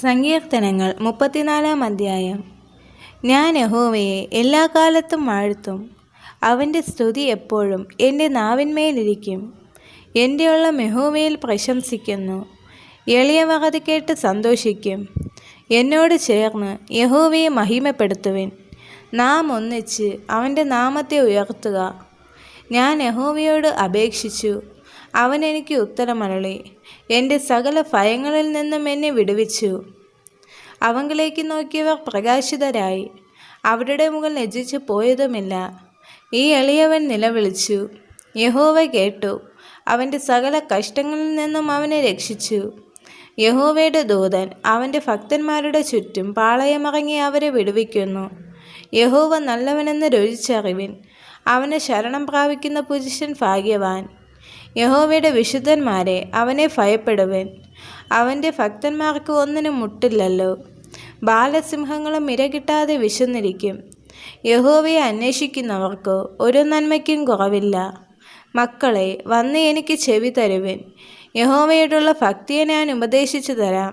സങ്കീർത്തനങ്ങൾ 34 അധ്യായം. ഞാൻ യഹോവയെ എല്ലാ കാലത്തും വാഴ്ത്തും. അവൻ്റെ സ്തുതി എപ്പോഴും എൻ്റെ നാവിന്മേലിരിക്കും. എൻ്റെ ഉള്ളം യഹോവയിൽ പ്രശംസിക്കുന്നു. എളിയവർ അത് കേട്ട് സന്തോഷിക്കും. എന്നോട് ചേർന്ന് യഹോവയെ മഹിമപ്പെടുത്തുവിൻ. നാം ഒന്നിച്ച് അവൻ്റെ നാമത്തെ ഉയർത്തുക. ഞാൻ യഹോവയോട് അപേക്ഷിച്ചു, അവൻ എനിക്ക് ഉത്തരമരുളി. എൻ്റെ സകല ഭയങ്ങളിൽ നിന്നും എന്നെ വിടുവിച്ചു. അവങ്കിലേക്ക് നോക്കിയവർ പ്രകാശിതരായി, അവരുടെ മുകൾ ലജ്ജിച്ചു പോയതുമില്ല. ഈ എളിയവൻ നിലവിളിച്ചു, യഹോവ കേട്ടു. അവൻ്റെ സകല കഷ്ടങ്ങളിൽ നിന്നും അവനെ രക്ഷിച്ചു. യഹോവയുടെ ദൂതൻ അവൻ്റെ ഭക്തന്മാരുടെ ചുറ്റും പാളയമിറങ്ങി അവരെ വിടുവിക്കുന്നു. യഹോവ നല്ലവനെന്ന് രുചിച്ചറിവിൻ. അവനെ ശരണം പ്രാപിക്കുന്ന പുരുഷൻ ഭാഗ്യവാൻ. യഹോവയുടെ വിശുദ്ധന്മാരെ, അവനെ ഭയപ്പെടുവൻ. അവൻ്റെ ഭക്തന്മാർക്ക് ഒന്നിനും മുട്ടില്ലല്ലോ. ബാലസിംഹങ്ങളും ഇരകിട്ടാതെ വിശന്നിരിക്കും. യഹോവയെ അന്വേഷിക്കുന്നവർക്ക് ഒരു നന്മയ്ക്കും കുറവില്ല. മക്കളെ, വന്ന് എനിക്ക് ചെവി തരുവിൻ. യഹോവയോടുള്ള ഭക്തിയെ ഞാൻ ഉപദേശിച്ചു തരാം.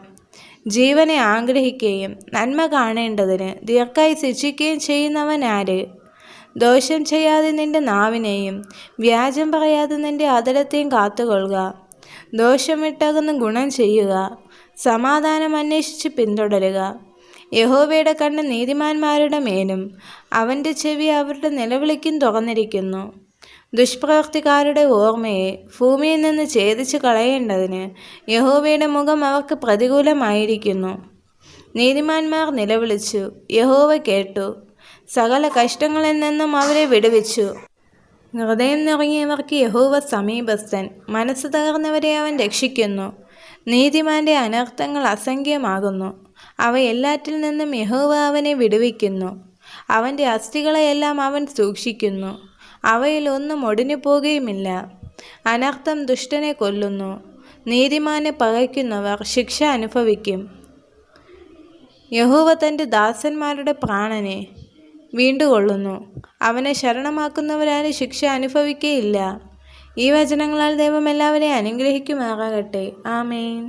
ജീവനെ ആഗ്രഹിക്കുകയും നന്മ കാണേണ്ടതിന് ദീർഘായുസ്സ് ഇച്ഛിക്കുകയും ചെയ്യുന്നവൻ ആര്? ദോഷം ചെയ്യാതെ നിന്റെ നാവിനെയും വ്യാജം പറയാതെ നിന്റെ അധരത്തെയും കാത്തുകൊള്ളുക. ദോഷം വിട്ടകന്ന് ഗുണം ചെയ്യുക. സമാധാനം അന്വേഷിച്ച് പിന്തുടരുക. യഹോവയുടെ കണ്ണ് നീതിമാന്മാരുടെ മേലും അവൻ്റെ ചെവി അവരുടെ നിലവിളിക്കും തുറന്നിരിക്കുന്നു. ദുഷ്പ്രവൃത്തിക്കാരുടെ ഓർമ്മയെ ഭൂമിയിൽ നിന്ന് ഛേദിച്ച് കളയേണ്ടതിന് യഹോവയുടെ മുഖം അവർക്ക് പ്രതികൂലമായിരിക്കുന്നു. നീതിമാന്മാർ നിലവിളിച്ചു, യഹോവ കേട്ടു. സകല കഷ്ടങ്ങളിൽ നിന്നും അവരെ വിടുവിച്ചു. ഹൃദയം നിറങ്ങിയവർക്ക് യഹോവ സമീപസ്ഥൻ. മനസ്സ് തകർന്നവരെ അവൻ രക്ഷിക്കുന്നു. നീതിമാന്റെ അനർത്ഥങ്ങൾ അസംഖ്യമാകുന്നു. അവയെല്ലാറ്റിൽ നിന്നും യഹോവ അവനെ വിടുവിക്കുന്നു. അവൻ്റെ അസ്ഥികളെയെല്ലാം അവൻ സൂക്ഷിക്കുന്നു. അവയിൽ ഒന്നും ഒടിഞ്ഞു പോകുകയുമില്ല. അനർത്ഥം ദുഷ്ടനെ കൊല്ലുന്നു. നീതിമാനെ പകയ്ക്കുന്നവർ ശിക്ഷ അനുഭവിക്കും. യഹോവ തൻ്റെ ദാസന്മാരുടെ പ്രാണനെ വീണ്ടുകൊള്ളുന്നു. അവനെ ശരണമാക്കുന്നവരാരും ശിക്ഷ അനുഭവിക്കുകയില്ല. ഈ വചനങ്ങളാൽ ദൈവം എല്ലാവരെയും അനുഗ്രഹിക്കുമാറാകട്ടെ. ആമേൻ.